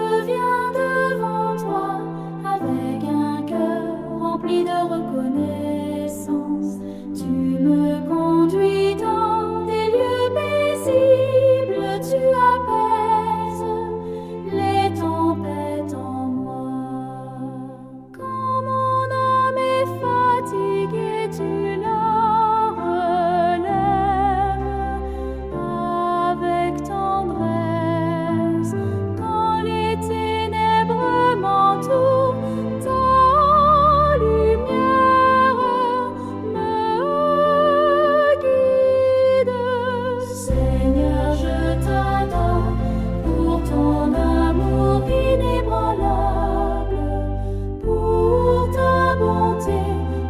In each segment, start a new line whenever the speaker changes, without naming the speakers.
Je viens devant toi avec un cœur rempli de reconnaissance. Tu me conduis dans des lieux paisibles, tu apaises les tempêtes en moi. Quand mon âme est fatiguée, tu la relèves avec tendresse. Quand les ténèbres m'entourent, ta lumière me guide. Seigneur, je t'adore pour ton amour inébranlable, pour ta bonté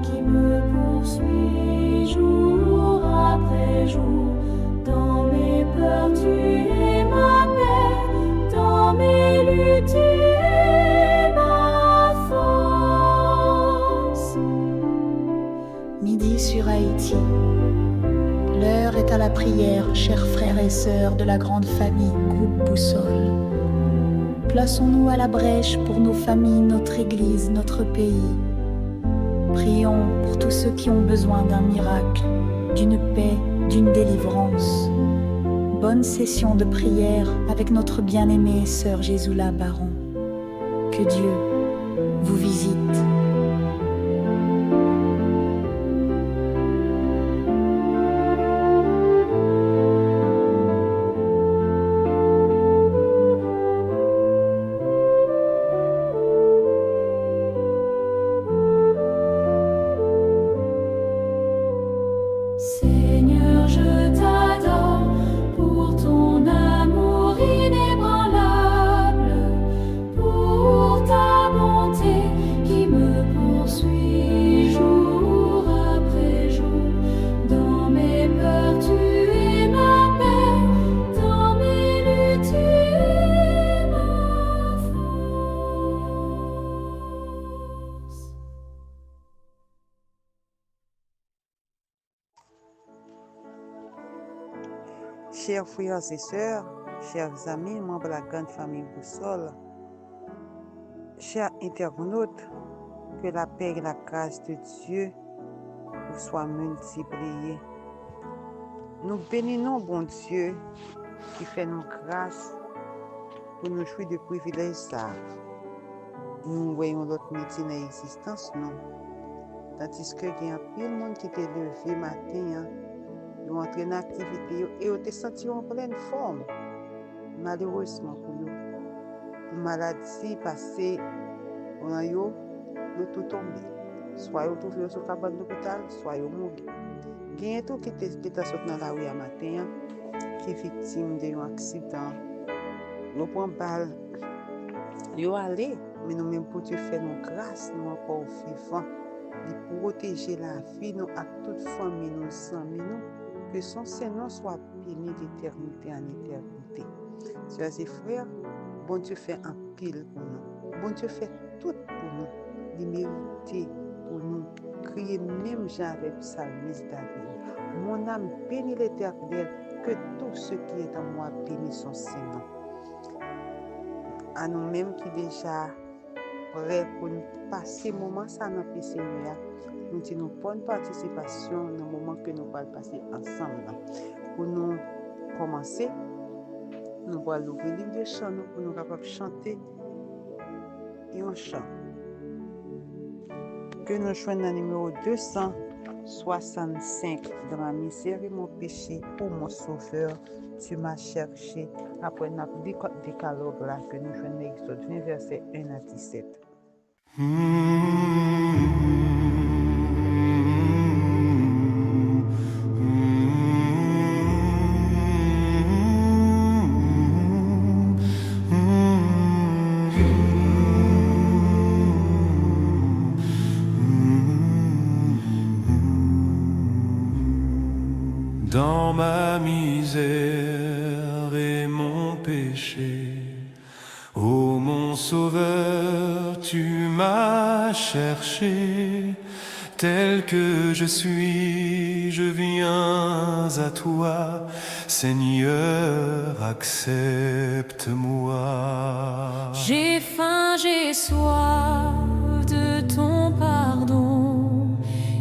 qui me poursuit jour après jour. Dans mes peurs, tu es ma paix, dans mes luttes, tu es ma force.
Midi sur Haïti. L'heure est à la prière, chers frères et sœurs de la grande famille Groupe Boussole. Plaçons-nous à la brèche pour nos familles, notre Église, notre pays. Prions pour tous ceux qui ont besoin d'un miracle, d'une paix, d'une délivrance. Bonne session de prière avec notre bien-aimée sœur Jésoula Baron. Que Dieu vous visite.
Seigneur, je t'adore pour ton amour inébranlable, pour ta bonté qui me poursuit jour après jour. Dans mes peurs, tu es ma paix, dans mes luttes, tu es ma force.
Chers frères et sœurs, chers amis, membres de la grande famille Boussole, chers internautes, que la paix et la grâce de Dieu vous soient multipliées. Nous bénissons bon Dieu qui fait nous grâce pour nous jouir de privilèges ça. Nous voyons l'autre métier dans l'existence, non. Tandis que il y a un pile de monde qui est levé matin, nous entrons dans l'activité et nous te sentions en pleine forme. Malheureusement pour nous, maladie passée, on a eu tout tombé. Soit vous trouvez sur le cabane de l'hôpital, soit vous mourrez. Il y a tout qui est sorti dans la rue à matin, qui est victime d'un accident. Nous prenons balle, nous allons, mais nous même pour Dieu faire nos grâces, nous encore vivants, de protéger la vie, nous à toute famille, nos amis, nous. Que son Seigneur soit béni d'éternité en éternité. Sœurs et frères, bon Dieu fait un pile pour nous. Bon Dieu fait tout pour nous. Il mérite pour nous. Crier même Jean avec psalmiste David. Mon âme bénit l'Éternel, que tout ce qui est en moi bénit son Seigneur. À nous-mêmes qui déjà prêts pour nous passer moment ça dans le Seigneur. Nous disons bonne participation dans le moment que nous allons passer ensemble. Pour nous commencer, nous allons ouvrir le livre de chant pour nous capables chanter et un chant. Que nous joignons le numéro 265 dans la misère et mon péché, pour mon sauveur, tu m'as cherché. Après notre décalogue là, que nous joignons l'Exode 20, verset 1 à 17.
Dans ma misère et mon péché, ô mon sauveur, tu m'as cherché. Tel que je suis, je viens à toi, Seigneur, accepte-moi.
J'ai faim, j'ai soif de ton pardon,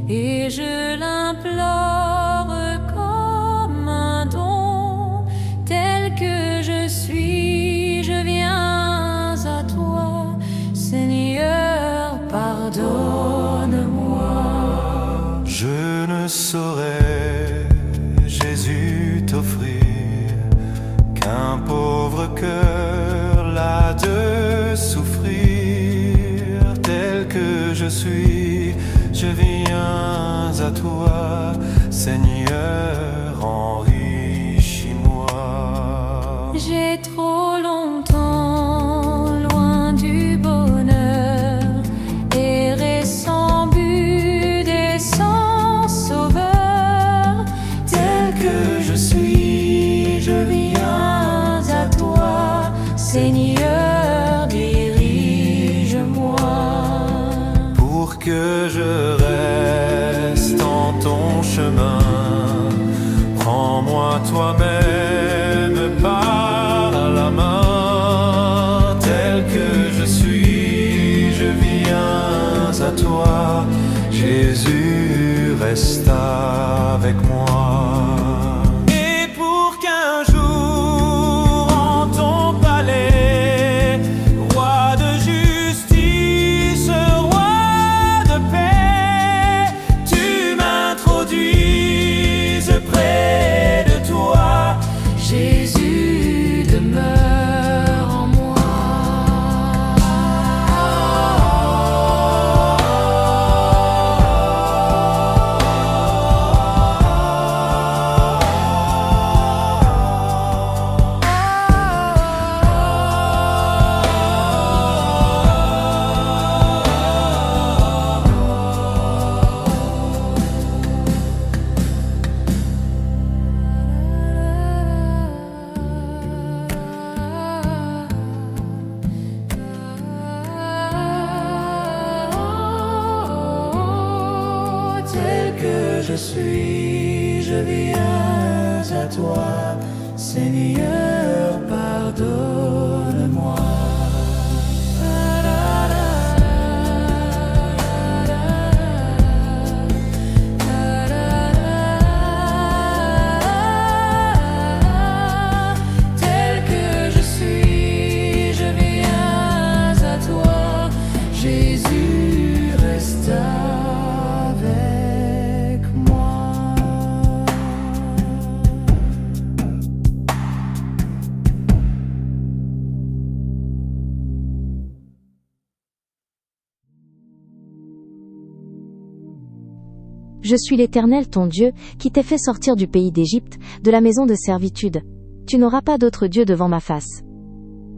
et je l'implore comme un don. Tel que je suis, je viens à toi, Seigneur, pardonne-moi.
Je ne saurais, Jésus, t'offrir qu'un pauvre cœur là de souffrir. Tel que je suis, je viens à toi, Seigneur, enrichis-moi.
J'ai trop longtemps loin du bonheur, erré sans but et sans sauveur.
Tel que je suis, je viens à toi,
Seigneur, dirige-moi.
pour que je reste en ton chemin. Prends-moi toi-même par la main. Tel que je suis, je viens à toi. Jésus, reste avec moi. Et pour qu'un jour en ton palais, roi de justice, roi de paix, tu m'introduises près de toi.
Jésus demeure en moi.
Tel que je suis, je viens à toi, Seigneur, pardonne-moi.
Tel que je suis, je viens à toi, Jésus, reste avec moi.
Je suis l'Éternel ton Dieu, qui t'ai fait sortir du pays d'Égypte, de la maison de servitude. Tu n'auras pas d'autre Dieu devant ma face.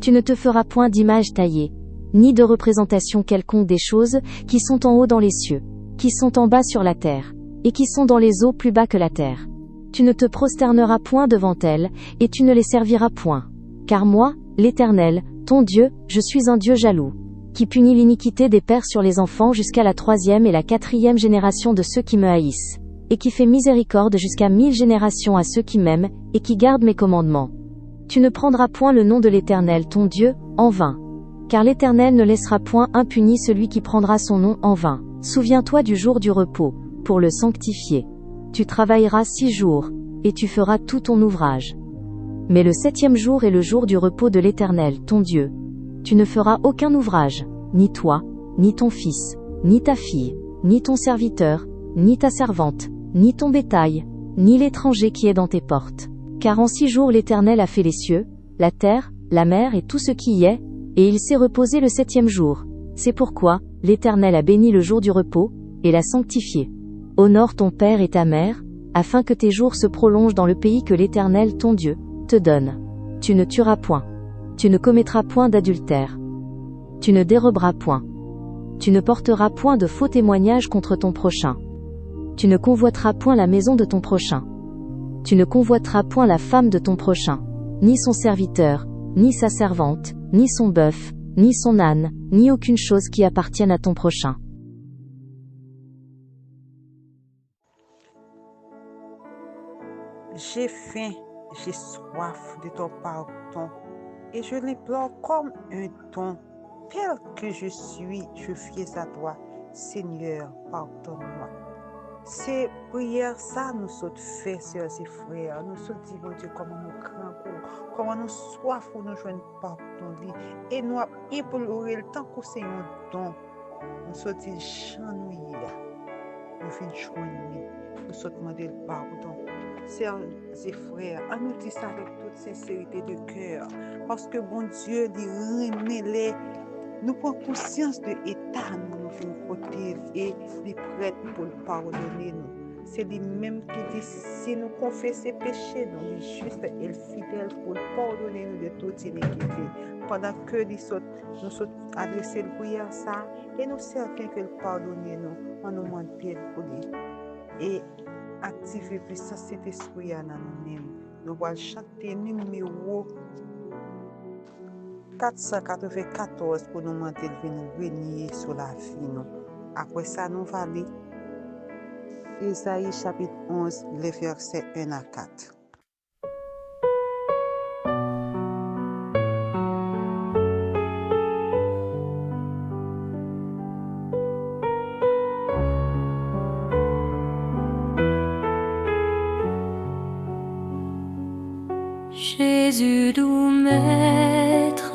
Tu ne te feras point d'image taillée, ni de représentation quelconque des choses qui sont en haut dans les cieux, qui sont en bas sur la terre, et qui sont dans les eaux plus bas que la terre. Tu ne te prosterneras point devant elles, et tu ne les serviras point. Car moi, l'Éternel, ton Dieu, je suis un Dieu jaloux, qui punit l'iniquité des pères sur les enfants jusqu'à la 3e et la 4e génération de ceux qui me haïssent, et qui fait miséricorde jusqu'à 1000 générations à ceux qui m'aiment, et qui gardent mes commandements. Tu ne prendras point le nom de l'Éternel ton Dieu, en vain. Car l'Éternel ne laissera point impuni celui qui prendra son nom en vain. Souviens-toi du jour du repos, pour le sanctifier. Tu travailleras 6 jours, et tu feras tout ton ouvrage. Mais le 7e jour est le jour du repos de l'Éternel ton Dieu. Tu ne feras aucun ouvrage, ni toi, ni ton fils, ni ta fille, ni ton serviteur, ni ta servante, ni ton bétail, ni l'étranger qui est dans tes portes. Car en 6 jours l'Éternel a fait les cieux, la terre, la mer et tout ce qui y est, et il s'est reposé le 7e jour. C'est pourquoi l'Éternel a béni le jour du repos, et l'a sanctifié. Honore ton père et ta mère, afin que tes jours se prolongent dans le pays que l'Éternel ton Dieu te donne. Tu ne tueras point. Tu ne commettras point d'adultère. Tu ne déroberas point. Tu ne porteras point de faux témoignages contre ton prochain. Tu ne convoiteras point la maison de ton prochain. Tu ne convoiteras point la femme de ton prochain, ni son serviteur, ni sa servante, ni son bœuf, ni son âne, ni aucune chose qui appartienne à ton prochain.
J'ai faim, j'ai soif de ton pardon. et je l'implore comme un don. Tel que je suis, je viens à toi. Seigneur, pardonne-moi. C'est prière ça nous sommes fait, sœurs et frères. Nous sommes dit, mon Dieu, comment nous craignons, comment nous soif pour nous joindre pardon. Et nous implorer le temps que c'est un don. Nous sommes dit, chanouille, nous finissons joindre, nous sommes demandé le pardon. Sœurs et frères, on nous dit ça avec toute sincérité de cœur. Parce que bon Dieu dit, remet-les. Nous prenons conscience de l'état nous faisons côté et les prêtres pour le pardonner nous. C'est lui-même qui dit si nous confessons péchés, nous sommes juste et fidèles pour pardonner nous de toute iniquité. Pendant que nous sommes adressés le prière ça et nous servons que le pardonner nous, on nous demande pour lui. Et activer plus ça cet esprit dans nous-mêmes. Nous allons chanter numéro 494 pour nous demander de venir régner sur la vie. Après ça, nous allons aller Isaïe chapitre 11, les versets 1 à 4.
Jésus, doux maître,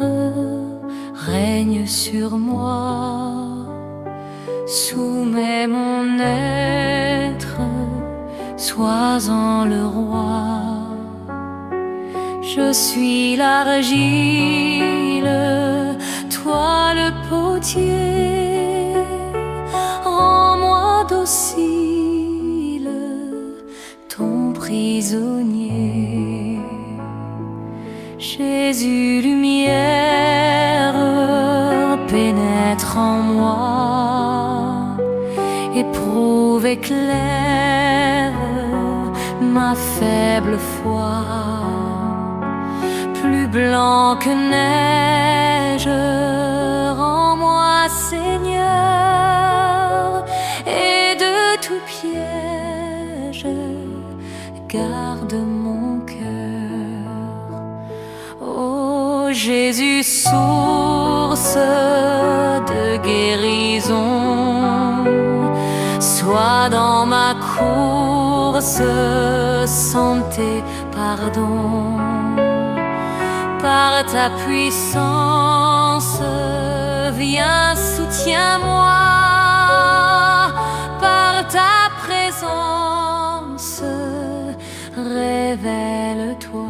règne sur moi, soumets mon être, sois-en le roi. Je suis l'argile, toi le potier, rends-moi docile, ton prisonnier. Jésus, lumière, pénètre en moi, éprouve, éclaire ma faible foi. Plus blanc que neige, rends-moi Seigneur, et de tout piège, garde mon cœur. Ô Jésus, source de guérison, sois dans ma course, santé, pardon. Par ta puissance, viens, soutiens-moi. Par ta présence, révèle-toi.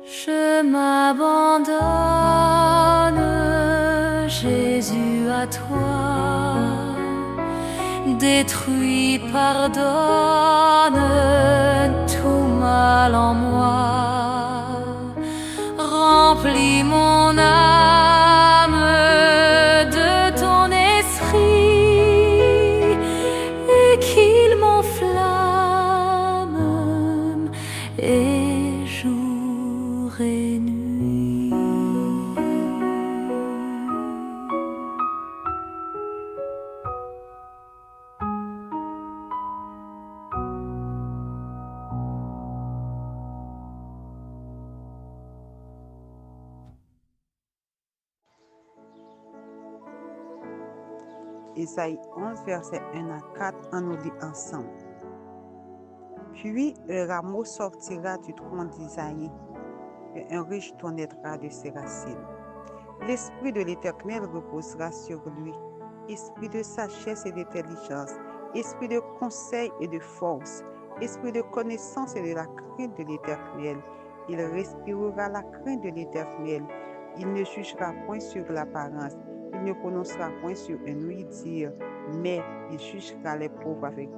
Je m'abandonne, Jésus, à toi. Détruis, pardonne tout mal en moi. Remplis mon âme de ton esprit et qu'il m'enflamme et jour et nuit.
Isaïe 11, verset 1 à 4, on nous lit ensemble. Puis le rameau sortira du tronc d'Isaïe, et un riche naîtra de ses racines. L'esprit de l'Éternel reposera sur lui, esprit de sagesse et d'intelligence, esprit de conseil et de force, esprit de connaissance et de la crainte de l'Éternel. Il respirera la crainte de l'Éternel. Il ne jugera point sur l'apparence. Il ne prononcera point sur un oui-dire, mais il jugera les pauvres avec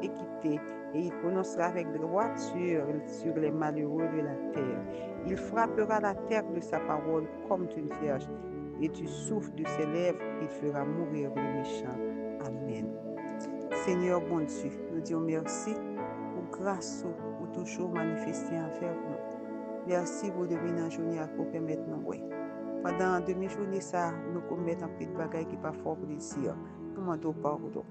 équité et il prononcera avec droiture sur les malheureux de la terre. Il frappera la terre de sa parole comme d'une verge et du souffle de ses lèvres, il fera mourir le méchant. Amen. Seigneur bon Dieu, nous disons merci pour grâce pour toujours manifester envers nous. Merci pour devenir journée à pour permettre nous. Pendant demi-journée, ça nous commettre un petit bagage qui pas fort plaisir. nous demandons pardon.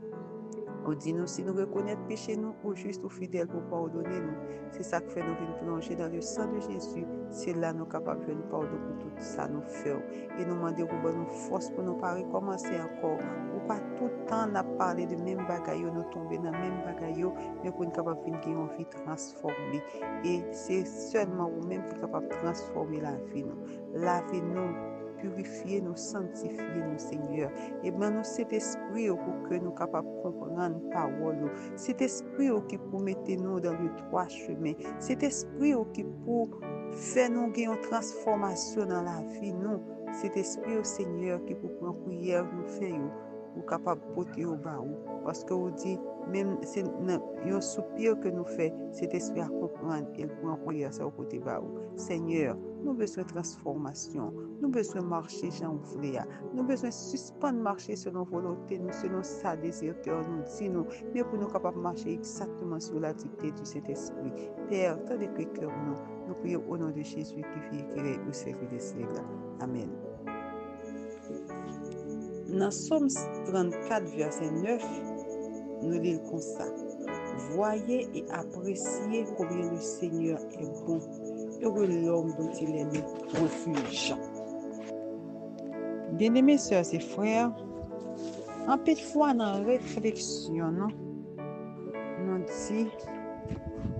Ou dit nous, si nous reconnaissons péché, nous, ou juste ou fidèle pour pardonner nous. C'est ça qui fait nous venir plonger dans le sang de Jésus. C'est là nous capables de nous pardonner pour tout ça nous faire. Et nous demander pour nous force pour nous pas recommencer encore. Ou pas tout le temps n'a parlé de même bagaille, nous tomber dans même bagaille, mais pour nous capable de gagner une vie transformée. Et c'est seulement vous-même qui est capable de transformer la vie nous. Laver nous, purifier nous, sanctifier nous, Seigneur. Et bien, nous, cet esprit pour que nous capables de comprendre la parole. Cet esprit qui pour mettre nous dans le droit chemin. Cet esprit qui pour faire nous gagner une transformation dans la vie, nous. Cet esprit au Seigneur qui pour prendre prière nous faire, ou capable de porter au bas. Parce que vous dit, même c'est un soupir que nous fait, cet esprit à comprendre et pour en prière ça au côté bas. Seigneur, nous avons besoin de transformation. Nous avons besoin de marcher, Jean voulait. Nous avons besoin de suspendre marcher selon volonté, nous, selon sa désir cœur nous dit nous, mais pour nous capables de marcher exactement sur la dictée de cet esprit. Père, tant de cœur nous prions au nom de Jésus qui vit et qui est au siècle des siècles. Amen. Dans Somme 34, verset 9, nous lisons comme ça. Voyez et appréciez combien le Seigneur est bon. Heureux l'homme dont il est le refuge. Bien-aimés sœurs et frères, en peu de fois dans la réflexion, nous dit,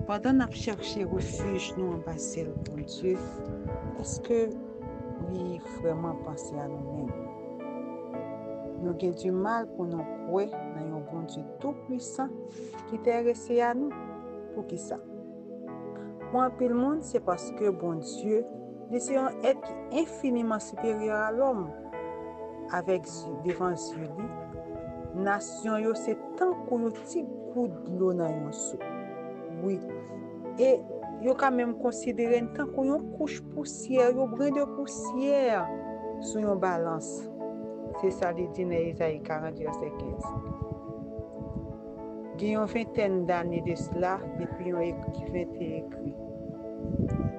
pendant que nous cherchons refuge, nous en passer le bon Dieu, est-ce que oui, vraiment penser à nous-mêmes? Nous avons du mal pour nous croire dans un bon Dieu tout-puissant qui est intéressé à nous. Pour qui ça? Pour un peu le monde, c'est parce que bon Dieu, c'est un être infiniment supérieur à l'homme. Avec devant Dieu, nation yo c'est tant qu'on petit coup de l'eau dans un seau. Oui. Et yo quand même considéré tant qu'on une couche poussière, un brin de poussière sur une balance. C'est ça les dit dans Isaïe 40 verset 15. Il y a une vingtaine d'années de cela depuis un écrivain écrit.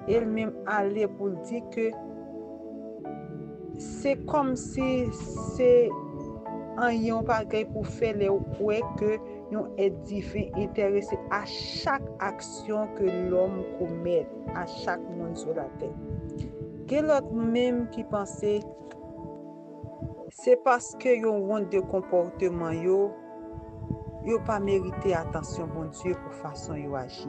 Elle-même allait pour dire que c'est comme si c'est un yon bagay pour faire les ouais que yon est divin intéressé à chaque action que l'homme commet, à chaque monde sur la terre. Quel autre même qui pensait c'est parce que yon honte de comportement yo pas mérité attention bon Dieu pour façon yo agir.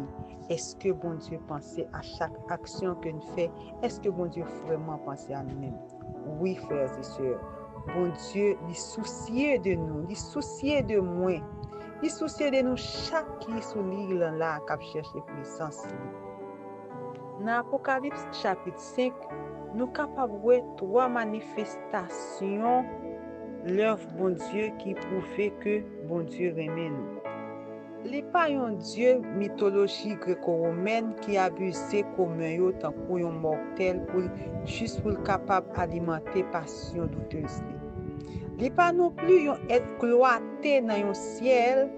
Est-ce que bon Dieu pensait à chaque action que nous fait? Est-ce que bon Dieu vraiment pensait à nous-mêmes? Oui, frères et sœurs. Bon Dieu, il soucieux de nous, il soucieux de moi. Il soucieux de nous chaque qui sous l'île là qui cherche puissance. Dans Apocalypse chapitre 5, nous capables de voir 3 manifestations l'œuvre bon Dieu qui prouve que bon Dieu remet nous. Il n'est pas un Dieu mythologie gréco-romaine qui abusait comme un tant pour un mortel juste pour capable d'alimenter passion douteuse. Il n'est pas non plus un être cloîtré dans le ciel,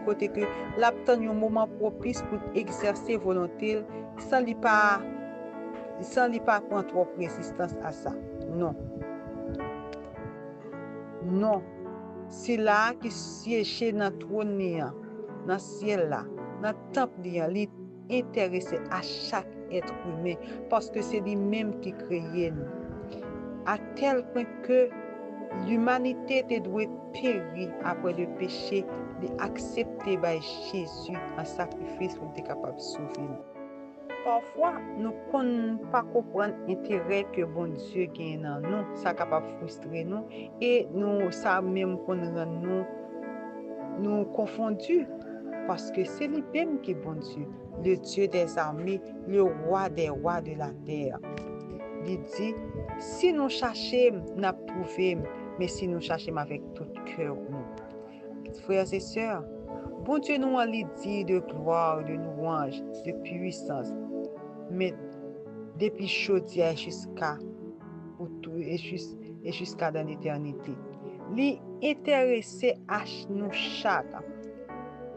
côté que l'attend un moment propice pour exercer volonté sans lui pas prendre trop résistance à ça. Non. Non. C'est là qui siège dans le trône, dans le ciel là, dans le temple, il est intéressé à chaque être humain parce que c'est lui-même qui crée nous. À tel point que l'humanité doit périr après le péché, d'accepter Jésus en sacrifice pour être capable de sauver nous. Parfois, nous ne pouvons pas comprendre l'intérêt que bon Dieu gagne dans nous, ça capable de frustrer nous et nous ça même qu'on rend nous confondus parce que c'est lui-même qui est bon Dieu, le Dieu des armées, le roi des rois de la terre. Il dit, si nous cherchons, nous prouvons, mais si nous cherchons avec tout cœur, nous. Frères et sœurs, bon Dieu nous a dit de gloire, de louange, de puissance, mais depuis chaudière jusqu'à dans l'éternité. Il est intéressé à nous chaque,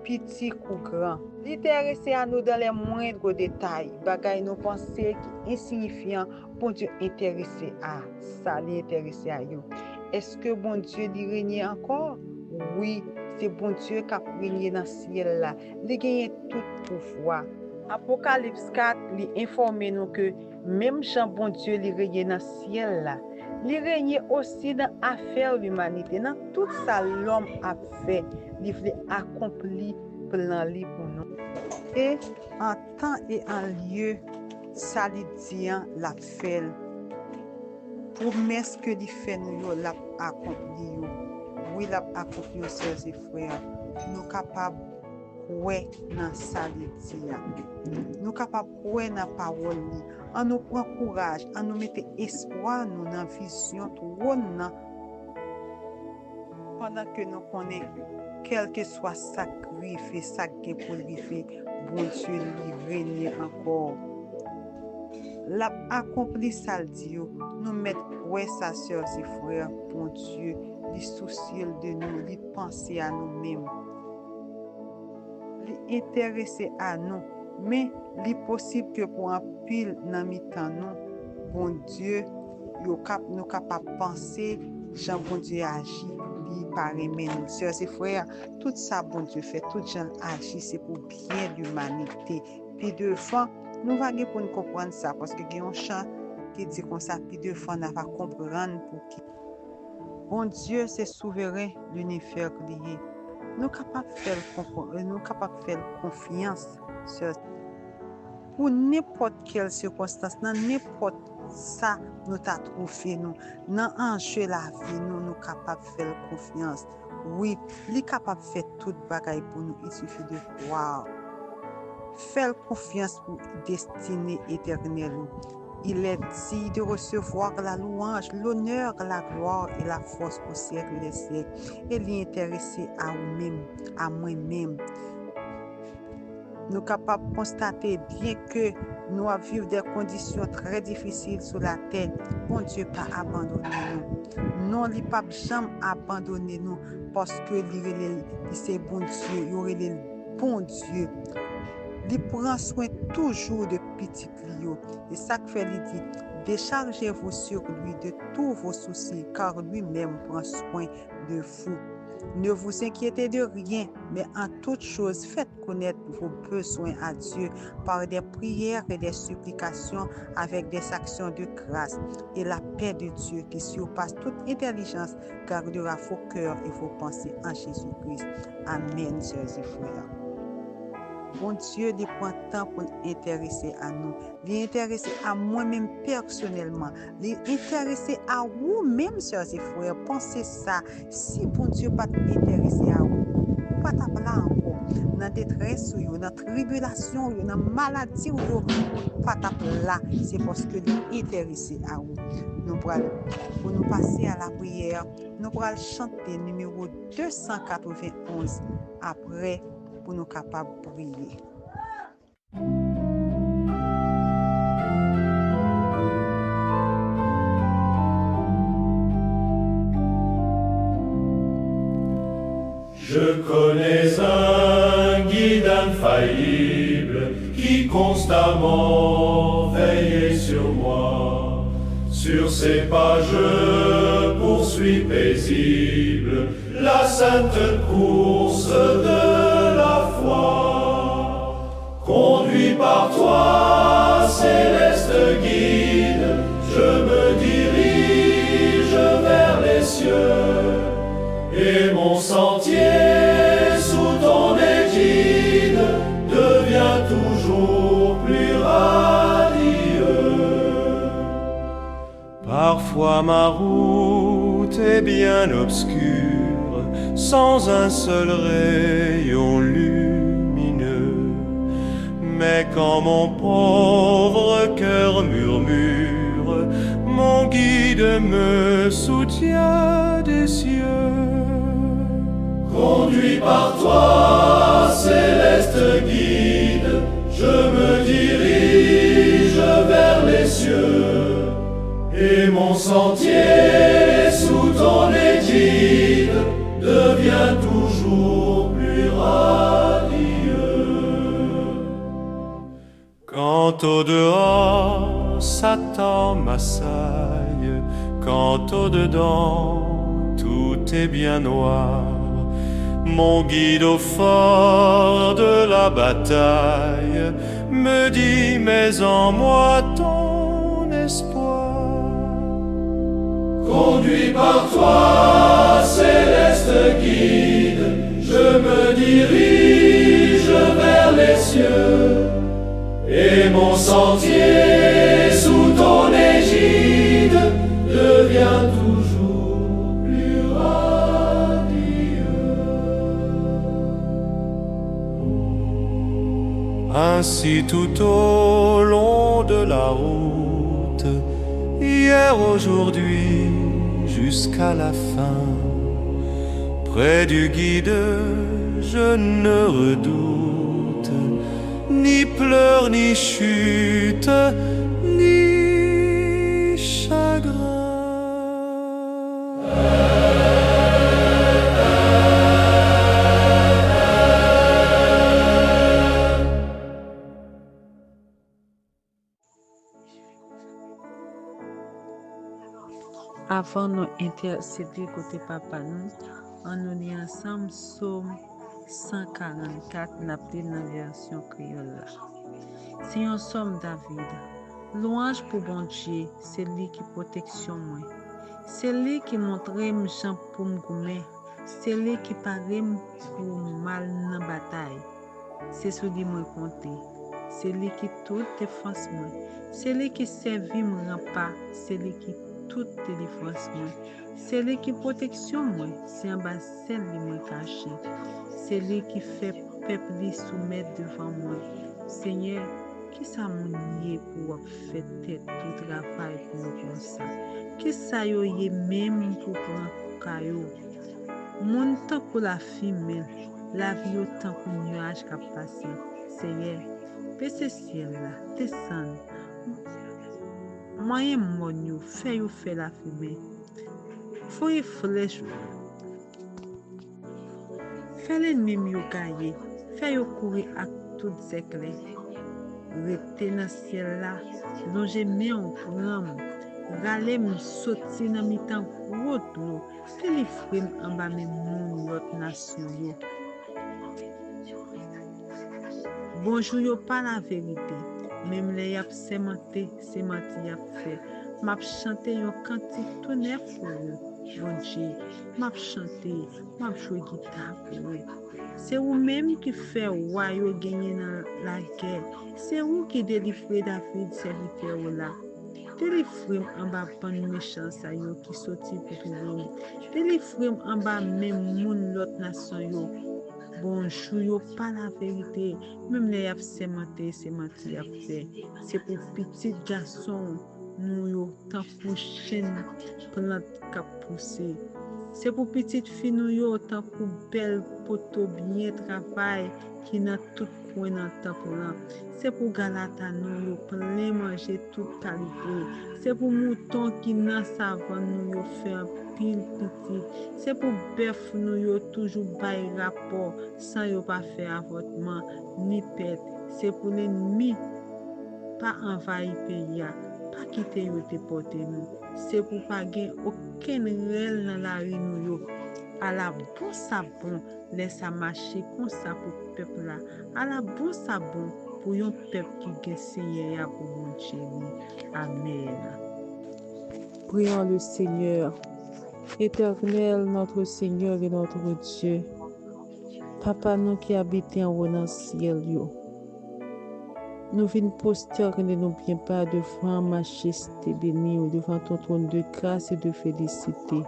petit ou grand. Il est intéressé à nous dans les moindres détails, bagaille nos pensées qui insignifiants, bon Dieu intéressé à ça, il est intéressé à nous. est-ce que bon Dieu li règne encore? Oui, c'est bon Dieu qui a régné dans le ciel là. Il gagne tout pouvoir. Apocalypse 4 li informe nous que même Jean bon Dieu li règne dans le ciel là. Il règne aussi dans l'affaire de l'humanité. Dans tout ça l'homme a fait, il a accompli plan li pour nous. Et en temps et en lieu, ça li dit la fait. Promesse que li fait nous l'a accompli. Oui, l'a accompli aux sœurs et frères. Nous capables ouais dans ça li dit. Nous capables ouais dans parole li. On nous prend courage, on nous mette espoir nous dans vision trône pendant que nous connaissons quel que soit sacrifice, ça qui pour lui faire, bon Dieu lui règne encore. L'a accompli ça le dit, nous mettre ouais sa sœur et frères, bon Dieu, lui soucier de nous, lui penser à nous-mêmes, lui intéresser à nous. Mais il est possible que pour un pile dans mi-temps nous, bon Dieu, nous capables de penser, Jean bon Dieu agit, lui paraît nous. Sœurs et frères, tout ça bon Dieu fait, tout Jean agit, c'est pour bien l'humanité. Puis deux fois, nous allons pour nous comprendre ça, parce que il y a un chant qui dit comme ça, puis deux fois, on va comprendre pour qui. Bon Dieu, c'est souverain, l'univers lié. Nous capables de faire confiance pour n'importe quelle circonstance, dans n'importe ça nous t'a trouvé nous, dans enjeu la vie nous capables de faire confiance. Oui, il est capable de faire toute bagaille pour nous, il suffit de croire. Faire confiance pour destinée éternelle. Il est dit de recevoir la louange, l'honneur, la gloire et la force au siècle des siècles. Et l'intéressé à vous-même, à moi-même. Nous sommes capables de constater, bien que nous vivons des conditions très difficiles sur la terre, bon Dieu n'a pas abandonné nous. Non, il n'a pas jamais abandonné nous parce que c'est bon Dieu, il aurait le bon Dieu. Il prend soin toujours de petits clients. Et ça que fait, il dit, déchargez-vous sur lui de tous vos soucis, car lui-même prend soin de vous. Ne vous inquiétez de rien, mais en toute chose, faites connaître vos besoins à Dieu par des prières et des supplications avec des actions de grâce. Et la paix de Dieu qui surpasse toute intelligence gardera vos cœurs et vos pensées en Jésus-Christ. Amen, sœurs et frères. Bon Dieu, il prend temps pour l'intéresser à nous, l'intéresser à moi-même personnellement, l'intéresser à vous-même, sœurs et frères. Pensez ça. Si bon Dieu pas t'intéresser à vous, pas t'appeler encore. Dans détresse, dans la tribulation, dans la maladie, pas t'appeler là. C'est parce que il est intéressé à vous. Nous pour nous passer à la prière, nous pourrons chanter numéro 291 après. Pour nous capables de prier.
Je connais un guide infaillible qui constamment veille sur moi. Sur ses pas je poursuis paisible la sainte course de la foi. Conduit par toi, céleste guide, je me dirige vers les cieux. Et mon sentier sous ton égide devient toujours plus radieux. Parfois ma route est bien obscure, sans un seul rayon lumineux. Mais quand mon pauvre cœur murmure, mon guide me soutient des cieux. Conduit par toi, céleste guide, je me dirige vers les cieux. Et mon sentier sous ton égide devient toujours plus radieux. Quand au dehors Satan m'assaille, quand au dedans tout est bien noir. Mon guide au fort de la bataille me dit, mais en moi ton espoir. Conduit par toi, céleste guide, je me dirige vers les cieux, et mon sentier sous ton égide devient toujours plus radieux. Ainsi tout au long de la route, hier, aujourd'hui, jusqu'à la fin, près du guide, je ne redoute ni pleurs, ni chute, ni chagrin.
Avant nous intercéder côté papa nous, on nous lit ensemble Psaume 144, n'a pris dans la version créole. C'est un psaume David. Louange pour bon Dieu, c'est lui qui protection moi. C'est lui qui montre m'champ pour m'goumer. C'est lui qui paraît pour mal dans bataille. C'est celui moi compter. C'est lui qui toute défense moi. C'est lui qui servit mon rempart. C'est lui qui toute défense moi. C'est lui qui protection moi. C'est en bas celle qui me caché. C'est lui qui fait peuple lui soumettre devant moi. Seigneur, qui ça mon lié pour faire tête tout travail pour nous comme ça? Qui ça yo yé même pour prendre caillou? Mon temps pour la femelle, la vie autant pour nuage qui a passé. Seigneur, baisse ciel là, descend. Moyen mon fait la fumée. Faut y flèche. Fais l'ennemi mieux gagner. Fais yo courir à toutes éclairs. Rete dans ciel là, longer mes en pram. Rale me sorti dans mi temps gros l'eau. Délivrer en bas mes moun l'autre nation yo. Bonjour yo pas la vérité. Même les yap sémenté yap fait. M'a chanté un cantique tout neuf pour eux. Bon Dieu, m'a chanté, m'a joué guitare pour eux. C'est vous-même qui fait roi yo gagner dans la guerre. C'est vous qui délivrez David serviteur là. Délivrez en bas bonne méchance yo qui sorti pour tout le monde. Délivrez en bas même moun l'autre nation yo. Bonjour, yo pas la vérité. Même les yap sémenté yap fait. C'est pour petit garçon, nous yo tant pour chaîne plante cap pousser. C'est pour petite fille nous yo tant pour belle poteau bien travail qui n'a tout point dans temple là. C'est pour galata nous yo plein manger tout qualité. C'est pour mouton qui n'a savane nous yo faire pile petit. C'est pour bœuf nous yo toujours bail rapport sans yo pas faire avortement ni pète. C'est pour l'ennemi pas envahir pays, pas quitter yo déporter nous. C'est pour pas gagner aucun réel dans la rue nous yo. À la bon sabon, laisse à marcher comme ça pour peuple là. À la bon sabon pour un peuple qui gagne Seigneur pour mon Dieu. Amen.
Prions le Seigneur. Éternel, notre Seigneur et notre Dieu, Papa nous qui habitons en haut dans le ciel, nous venons prosterner nos bien pas devant majesté bénie, devant ton trône de grâce et de félicité.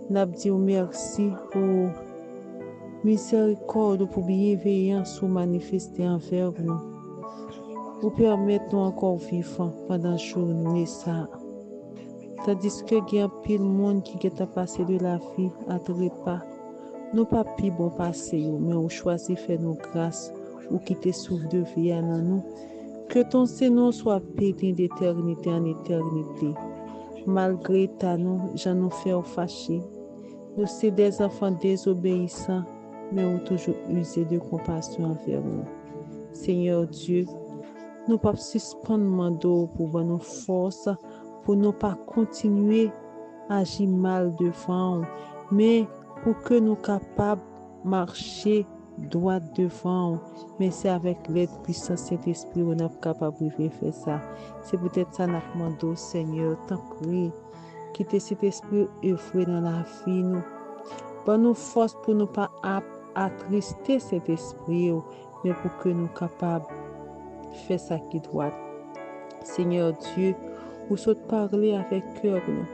Nous disons merci pour miséricorde, pour bienveillance manifestée envers nous, pour permettre nous encore vivre pendant la journée ça. Tandis que il y a un pile monde qui est passé de la vie à trépas, nous pas pi bon passer, mais on choisit faire nos grâces ou quitter souffle de vie à nous. Que ton Seigneur soit béni d'éternité en éternité. Malgré ta nous, j'en nous fait fâcher. Nous sommes des enfants désobéissants, mais on toujours usé de compassion envers nous. Seigneur Dieu, nous pas suspendre mando pour nos forces, pour ne pas continuer à agir mal devant mais pour que nous capables de marcher droit devant, mais c'est avec l'aide puissante Saint-Esprit qu'on est capable de faire ça. C'est peut-être ça nous demandons, Seigneur, t'en prie, quitter cet esprit œuvrer dans la vie nous. Bonne nous force pour ne pas attrister cet esprit, mais pour que nous capables de faire ça qui doit. Seigneur Dieu, ou saute parler avec cœur nous.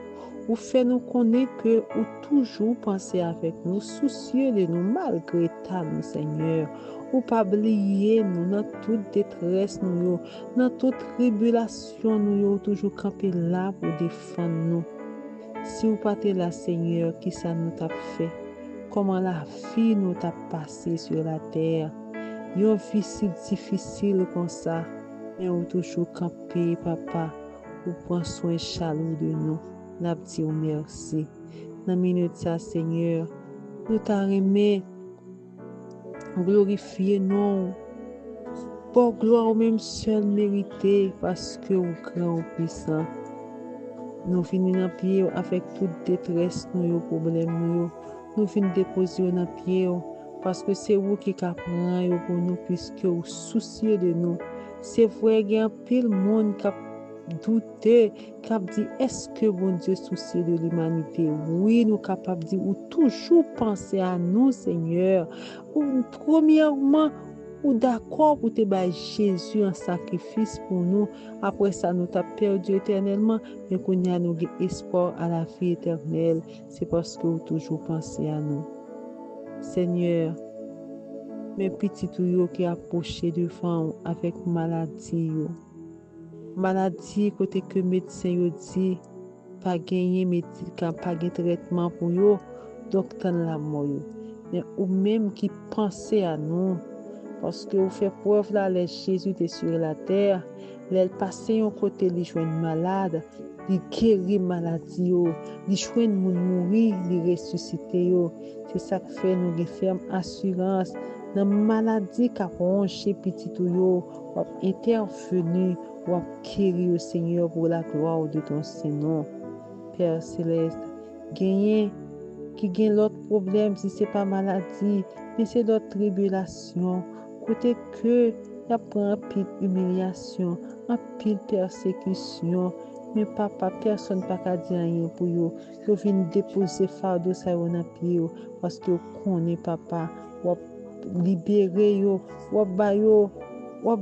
Ou fait nous connaître que ou toujours penser avec nous, soucieux de nous malgré ta nous, Seigneur. Ou pas oublier nous dans toute détresse nous, dans toute tribulation nous, toujours camper là pour défendre nous. Si vous pas là, Seigneur, qui ça nous t'a fait? Comment la vie nous t'a passé sur la terre? Une vie si difficile comme ça, mais vous toujours camper, papa, pour prendre soin chaleureux de nous. N'a dit merci. Dans minute ça, Seigneur, nous t'arrêter, glorifier non. Pour gloire même seul mérité, parce que vous grand puissant. Nous venons dans pied avec toute détresse, nos problèmes, nous venons déposer dans pied parce que c'est vous qui apprenez pour nous, puisque vous souciez de nous. C'est vrai qu'il y a un pile monde qui douter, qui dit est-ce que bon Dieu soucie de l'humanité? Oui, nous capables de dire ou toujours penser à nous, Seigneur. Ou, premièrement, ou d'accord pour te battre Jésus en sacrifice pour nous. Après ça, nous t'as perdu éternellement, mais qu'on y a nous espoir à la vie éternelle. C'est parce que vous toujours pensez à nous. Seigneur, mes petits tuyaux qui approchaient devant avec maladie. Maladie côté que médecin yo dit pas gagner médicament, pas gagner traitement pour yo, docteur la mort. Mais ou même qui pensez à nous parce que vous fait preuve là les Jésus était sur la terre, les passer un côté les joindre malade, les guérir maladie yo, les joindre mourir, les ressusciter yo. C'est ça que fait nous ferme assurance dans maladie qu'a rongé petit yo, intervenu ou guérir au Seigneur pour la gloire de ton Saint-Nom. Père Céleste, qui gagne l'autre problème si ce n'est pas maladie, mais c'est d'autres tribulations. Côté que il y a un pile humiliation, un pile persécution, mais papa, personne n'a pas dire rien pour vous. Vous venez déposer fardeau ça dans pied parce que vous connaissez papa, vous libérer vous, vous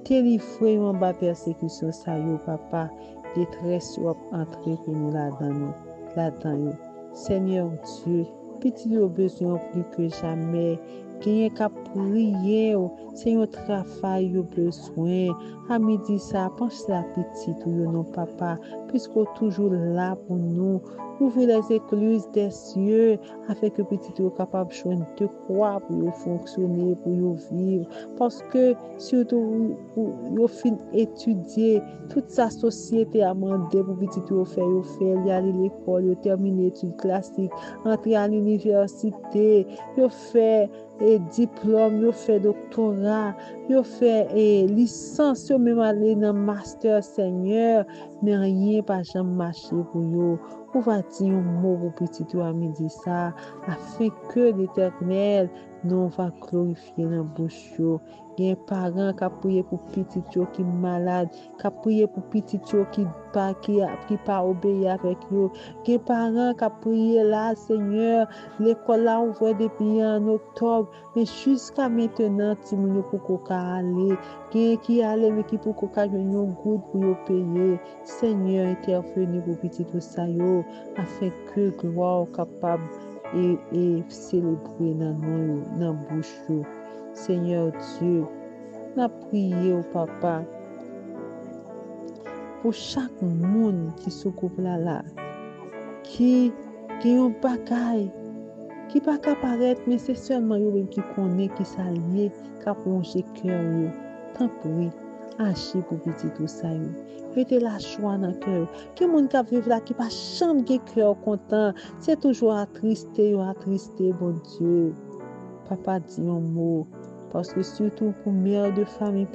délivrer en bas persécution ça yo papa, détresse vous entrer pour nous là-dedans. Seigneur Dieu, petit yo besoin plus que jamais. Qui qu'à prier, c'est un travail au besoin. À midi ça, pense la petite ou non papa, puisqu'on toujours là pour nous. Ouvrez les écluses des cieux afin que petit soit capable de croire pour fonctionner, pour vivre. Parce que surtout, vous fin étudier toute sa société a demandé pour petit faire, y aller à l'école, terminer études classiques, entrer à l'université, faire diplôme, yo fait doctorat, yo fait licence, yo même aller dans master Seigneur, mais rien pas jamais marché pour yo. On va dire un mot pour petit toi à midi ça, afin que l'Éternel nous va glorifier dans bouche yo. Il y a parents qui prié pour petit yo qui malade, qui prié pour petit yo qui pas obéir avec yo. Il y a parents qui prié là Seigneur, l'école là ouvre depuis en octobre, mais jusqu'à maintenant ti moun yo pour aller, qui aller mais qui pour ka joindre un goutte pour yo payer. Seigneur intervenu pour petit tout ça yo, afin que gloire capable et célébrer dans bouche yo. Seigneur Dieu, n'a prié au papa pour chaque monde qui se coupe là, qui ont bagaille, qui pas apparaître, mais c'est seulement eux qui connaît, qui s'allie, qui a plongé cœur. Tant pis, agis pour petit tout ça. Mettez la joie dans le cœur. Qui monde qui vivre là, qui pas jamais de cœur content, c'est toujours attristé, bon Dieu. Papa dit un mot. Parce que surtout pour mère de famille,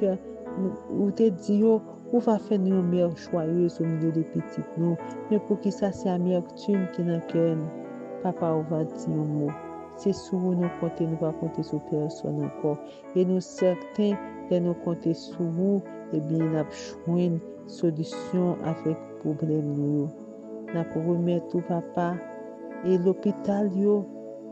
ou te dit, on va faire une mère joyeuse au milieu des petites, non. Mais pour qui ça, c'est amertume qui n'a qu'elle. papa, on va dire un mot. C'est sur vous nous compter, nous pas compter sur personne encore. Et nous certains de nous compter sur vous, et bien, nous avons une solution avec problème nous. Nous avons remettre tout papa et l'hôpital yo.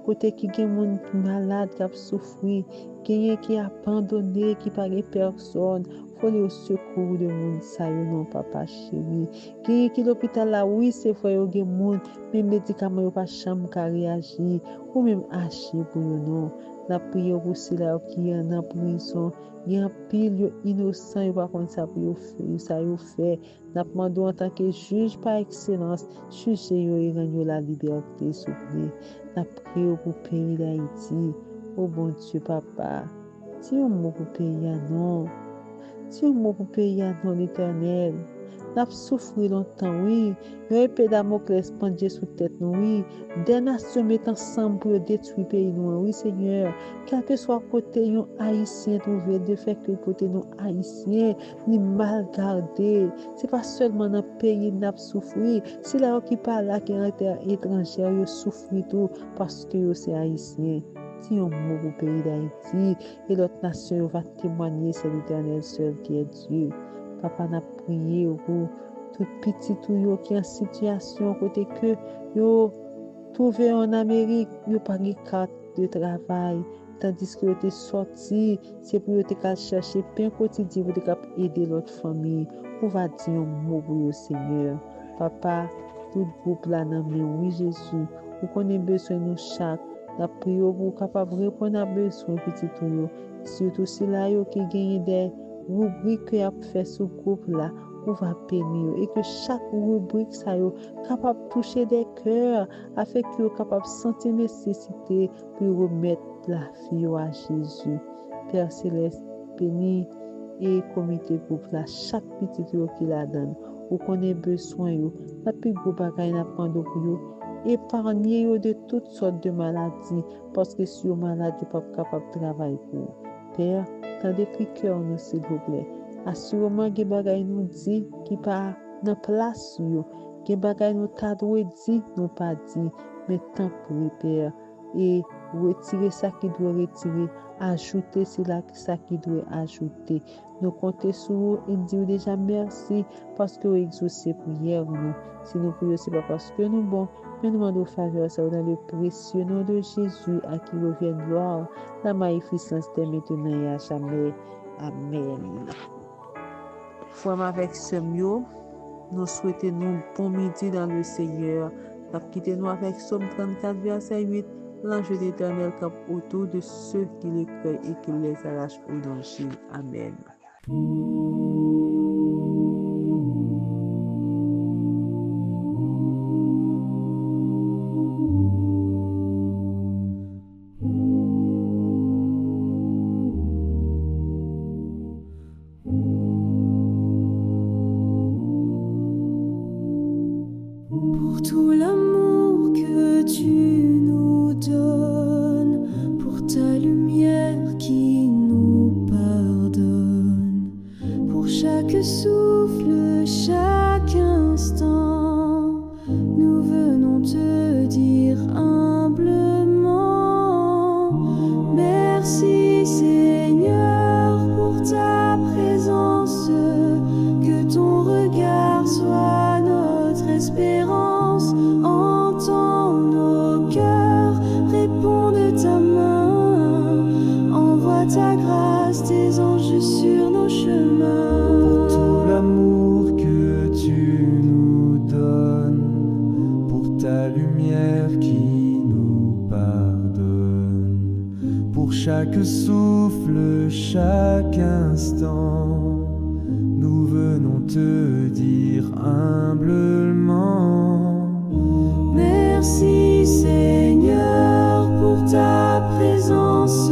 Côté qui gen moun malade qui a souffri, qui a abandonné, qui pas personne, faut les secours de moun sa yo non papa chéri. Qui l'hôpital là oui c'est vrai yo gen moun, mais médicament yo pas chambre ka réagir ou même agir pour yo non. La prière pour ceux-là qui en prison, il y a pile yo innocent yo pas contre ça pour yo ça yo fait. N'a demandé en tant que juge par excellence, juger yo et rendre la liberté s'il vous plaît. N'a prié pour le pays d'Haïti. Oh bon Dieu, papa. Si on m'a pour pays à non. Si on m'a pour pays à non l'éternel. N'a souffert longtemps, oui. Yon épée Damoclès pendait sous tête, oui. Des nations mettent ensemble pour détruire le pays, oui, Seigneur. Quel que soit côté yon haïtien trouvé, de fait que côté nous haïtiens, ni mal gardé. C'est pas seulement dans le pays n'a souffert. C'est là qui parle là, qui est étranger, yon souffre tout parce que c'est haïtien. Si on mourut au pays d'Haïti, et l'autre nation va témoigner, c'est l'Éternel seul qui est Dieu. Papa n'a prié pour tout petit tout yo qui en situation côté que yo trouvé en Amérique, yo pas de carte de travail, tandis que yo était sorti, c'est pour yo te chercher pain quotidien pour te aider l'autre famille. On va dire un mot pour yo Seigneur. Papa, tout groupe là dans oui Jésus, vous connaissez besoin nous chaque la prière pour capable répondre à besoin petit tout yo, surtout si là yo qui gagne des rubrique que a fait ce groupe là on va bénir et que chaque rubrique ça yo capable toucher des cœurs afin que yo capable sentir nécessité pour remettre la vie à Jésus. Père céleste béni et comité groupe là chaque petit yo qui la donne ou connaît besoin yo la plus gros bagay n'a prendre pour yo épargner yo de toutes sortes de maladies parce que si yo malade yo pas capable travailler pour Père tendez pri cœur nous s'il vous plaît. Assurément gen bagay nous dit qui pas dans place yo. Gen bagay nous ta dwe dit nous pas dit mais tant pour Père et retirer ça qui doit retirer, ajouter ça qui doit ajouter. Nous comptons sur vous et dire déjà merci parce que vous exaucez prière nous. Si nous prions, c'est pas parce que nous bon, mais nous demandons faveur ça dans le précieux nom de Jésus à qui revient gloire, la magnificence de maintenant et à jamais. Amen. Frère avec ce mieux, nous souhaitons nous bon midi dans le Seigneur. Quittez-nous avec Somme 34, verset 8. L'ange d'Éternel campe autour de ceux qui les craignent et qui les arrachent au danger. Amen.
Pour tout l'amour que tu nous donnes, pour ta lumière qui nous pardonne, pour chaque souffle, chaque instant, nous venons te dire humblement, merci Seigneur pour ta présence, que ton regard soit notre espérance, entends nos cœurs, réponds de ta main, envoie ta grâce, tes anges sur nos chemins.
Pour tout l'amour que tu nous donnes, pour ta lumière qui nous pardonne, pour chaque souffle, chaque instant, nous venons te dire humblement,
merci Seigneur pour ta présence,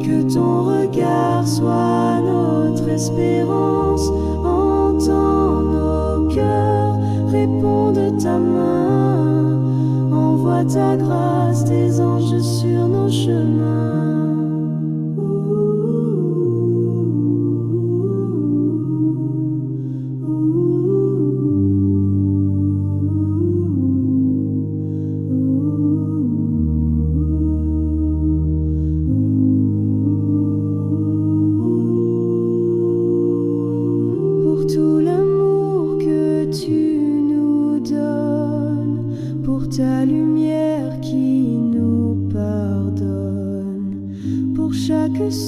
que ton regard soit notre espérance, entends nos cœurs, réponds de ta main, envoie ta grâce, tes anges sur nos chemins.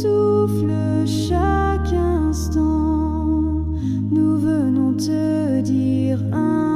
souffle chaque instant. Nous venons te dire un